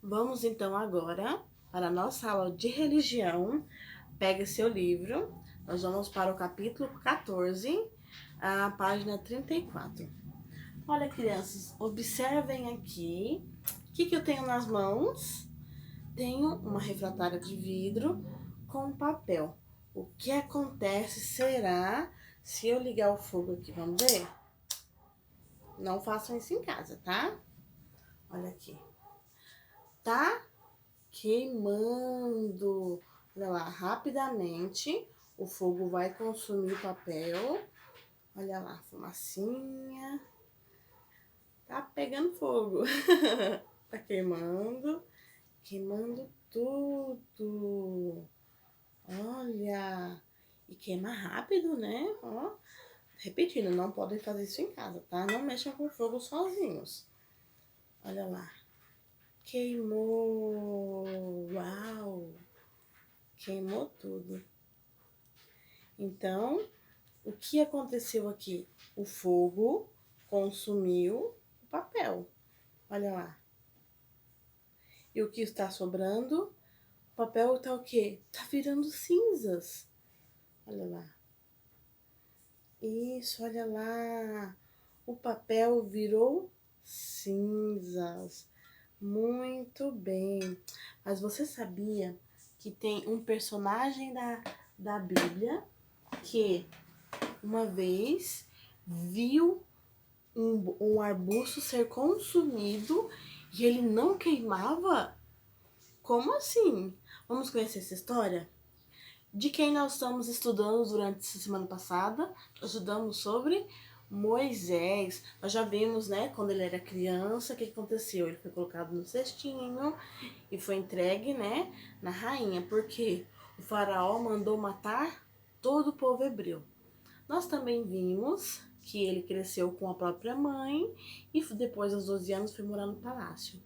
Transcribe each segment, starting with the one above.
Vamos então agora para a nossa aula de religião. Pega seu livro, nós vamos para o capítulo 14, a página 34. Olha, crianças, observem aqui. O que eu tenho nas mãos? Tenho uma refratária de vidro com papel. O que acontece será se eu ligar o fogo aqui? Vamos ver? Não façam isso em casa, tá? Olha aqui. Tá queimando. Olha lá, rapidamente o fogo vai consumir o papel. Olha lá, fumacinha. Tá pegando fogo. Tá queimando. Queimando tudo. Olha. E queima rápido, né? Ó. Repetindo, não podem fazer isso em casa, tá? Não mexam com fogo sozinhos. Olha lá. Queimou. Uau. Queimou tudo. Então, o que aconteceu aqui? O fogo consumiu o papel. Olha lá. E o que está sobrando? O papel tá o quê? Tá virando cinzas. Olha lá. Isso, olha lá. O papel virou cinzas. Muito bem. Mas você sabia que tem um personagem da Bíblia que uma vez viu um arbusto ser consumido e ele não queimava? Como assim? Vamos conhecer essa história? De quem nós estamos estudando durante essa semana passada? Nós estudamos sobre Moisés. Nós já vimos, né, quando ele era criança, o que aconteceu? Ele foi colocado no cestinho e foi entregue, né, na rainha, porque o faraó mandou matar todo o povo hebreu. Nós também vimos que ele cresceu com a própria mãe e depois aos 12 anos foi morar no palácio.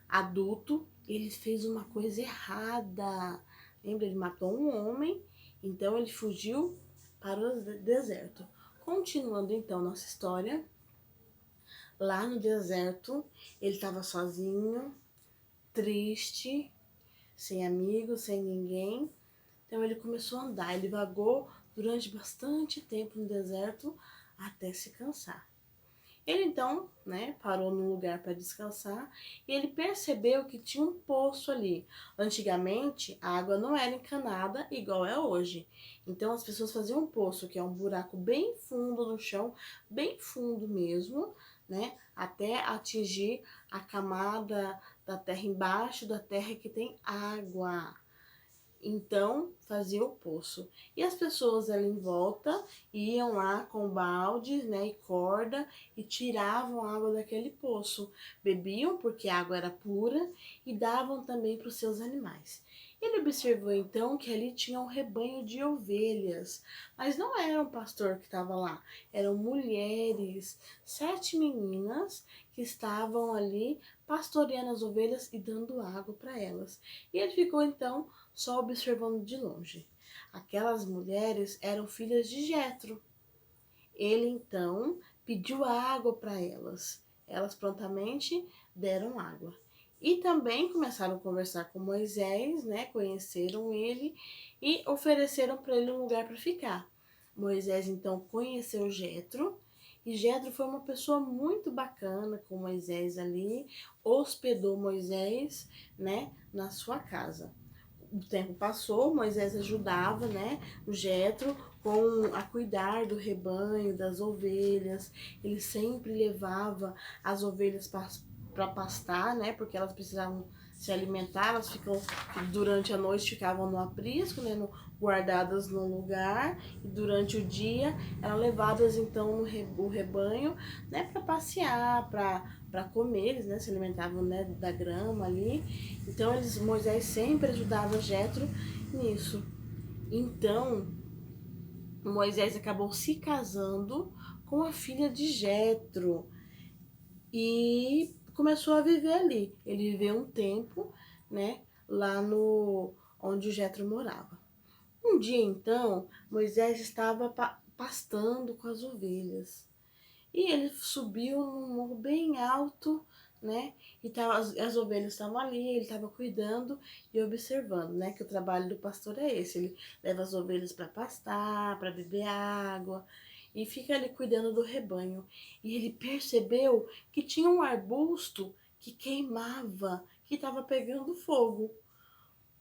Adulto, ele fez uma coisa errada. Lembra? Ele matou um homem, então ele fugiu para o deserto. Continuando então nossa história, lá no deserto, ele estava sozinho, triste, sem amigos, sem ninguém. Então ele começou a andar, ele vagou durante bastante tempo no deserto até se cansar. Ele então, né, parou num lugar para descansar e ele percebeu que tinha um poço ali. Antigamente, a água não era encanada igual é hoje. Então as pessoas faziam um poço, que é um buraco bem fundo no chão, bem fundo mesmo, né, até atingir a camada da terra embaixo da terra que tem água. Então, fazia o poço. E as pessoas ali em volta iam lá com baldes, né, e corda e tiravam água daquele poço. Bebiam porque a água era pura e davam também para os seus animais. Ele observou então que ali tinha um rebanho de ovelhas, mas não era um pastor que estava lá, eram mulheres, 7 meninas que estavam ali pastoreando as ovelhas e dando água para elas. E ele ficou então só observando de longe. Aquelas mulheres eram filhas de Jetro. Ele então pediu água para elas. Elas prontamente deram água. E também começaram a conversar com Moisés, né? Conheceram ele e ofereceram para ele um lugar para ficar. Moisés então conheceu Jetro e Jetro foi uma pessoa muito bacana com Moisés ali, hospedou Moisés, né, na sua casa. O tempo passou, Moisés ajudava, né, o Jetro a cuidar do rebanho, das ovelhas. Ele sempre levava as ovelhas para pastar, né, porque elas precisavam se alimentar, elas ficam durante a noite ficavam no aprisco, né, guardadas num lugar, e durante o dia eram levadas então no rebanho, né, para passear, para comer, eles, né, se alimentavam, né, da grama ali. Então Moisés sempre ajudava Jetro nisso. Então Moisés acabou se casando com a filha de Jetro e começou a viver ali. Ele viveu um tempo, né, lá no onde o Jetro morava. Um dia então, Moisés estava pastando com as ovelhas. E ele subiu num morro bem alto, né? E tava, as ovelhas estavam ali, ele estava cuidando e observando, né? Que o trabalho do pastor é esse. Ele leva as ovelhas para pastar, para beber água e fica ali cuidando do rebanho. E ele percebeu que tinha um arbusto que queimava, que estava pegando fogo.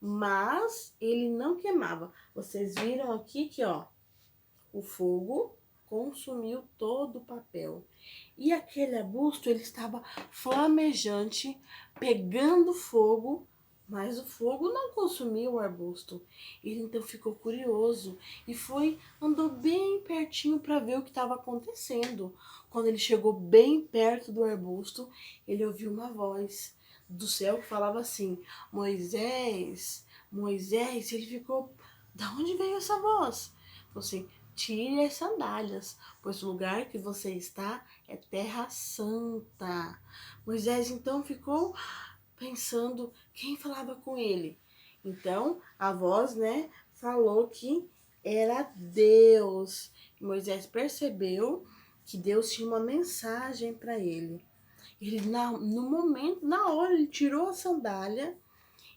Mas ele não queimava. Vocês viram aqui que, ó, o fogo consumiu todo o papel. E aquele arbusto, ele estava flamejante, pegando fogo, mas o fogo não consumiu o arbusto. Ele então ficou curioso e andou bem pertinho para ver o que estava acontecendo. Quando ele chegou bem perto do arbusto, ele ouviu uma voz do céu que falava assim: Moisés, Moisés. Ele ficou: da onde veio essa voz? Falou assim: tire as sandálias, pois o lugar que você está é terra santa. Moisés então ficou pensando quem falava com ele. Então a voz, né, falou que era Deus. E Moisés percebeu que Deus tinha uma mensagem para ele. Ele, no momento, na hora, ele tirou a sandália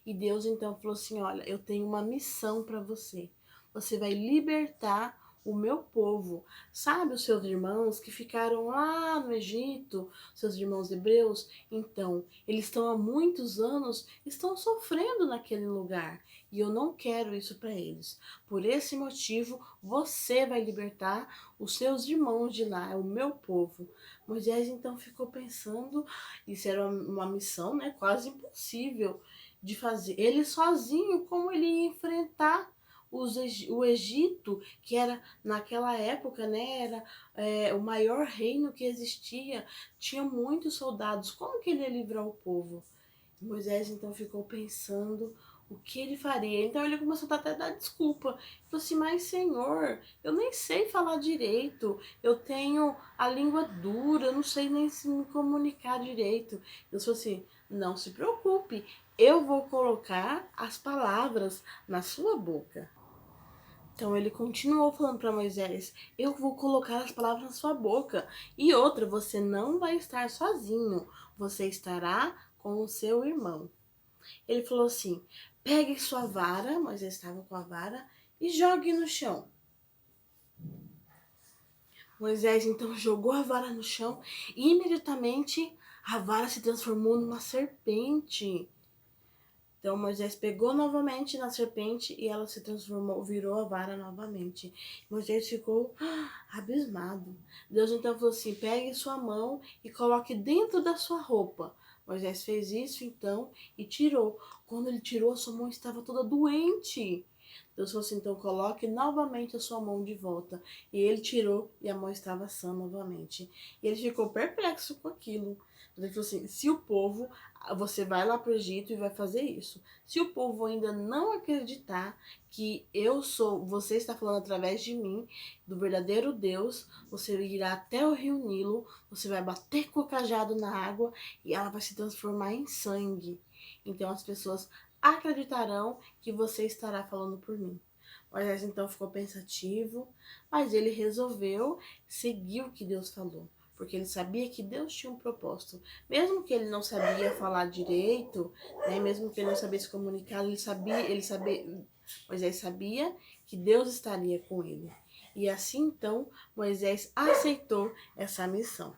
e Deus então falou assim: olha, eu tenho uma missão para você. Você vai libertar o meu povo. Sabe os seus irmãos que ficaram lá no Egito, seus irmãos hebreus? Então, eles estão há muitos anos, estão sofrendo naquele lugar. E eu não quero isso para eles. Por esse motivo, você vai libertar os seus irmãos de lá, é o meu povo. Moisés então ficou pensando, isso era uma missão, né, quase impossível de fazer. Ele sozinho, como ele ia enfrentar o Egito, que era naquela época, né, era o maior reino que existia, tinha muitos soldados. Como que ele ia livrar o povo? Moisés então ficou pensando o que ele faria. Então ele começou até a dar desculpa. Ele falou assim: mas Senhor, eu nem sei falar direito, eu tenho a língua dura, eu não sei nem se me comunicar direito. Deus falou assim: não se preocupe, eu vou colocar as palavras na sua boca. Então ele continuou falando para Moisés: eu vou colocar as palavras na sua boca. E outra, você não vai estar sozinho, você estará com o seu irmão. Ele falou assim: pegue sua vara, Moisés estava com a vara, e jogue no chão. Moisés então jogou a vara no chão e imediatamente a vara se transformou numa serpente. Então Moisés pegou novamente na serpente e ela se transformou, virou a vara novamente. Moisés ficou abismado. Deus então falou assim: pegue sua mão e coloque dentro da sua roupa. Moisés fez isso então e tirou. Quando ele tirou, a sua mão estava toda doente. Deus falou assim: então coloque novamente a sua mão de volta. E ele tirou e a mão estava sã novamente. E ele ficou perplexo com aquilo. Ele falou assim: se o povo, você vai lá para o Egito e vai fazer isso. Se o povo ainda não acreditar que eu sou, você está falando através de mim, do verdadeiro Deus, você irá até o rio Nilo, você vai bater com o cajado na água e ela vai se transformar em sangue. Então as pessoas acreditarão que você estará falando por mim. Moisés então ficou pensativo, mas ele resolveu seguir o que Deus falou, porque ele sabia que Deus tinha um propósito. Mesmo que ele não sabia falar direito, né, mesmo que ele não sabia se comunicar, Moisés sabia que Deus estaria com ele. E assim então Moisés aceitou essa missão.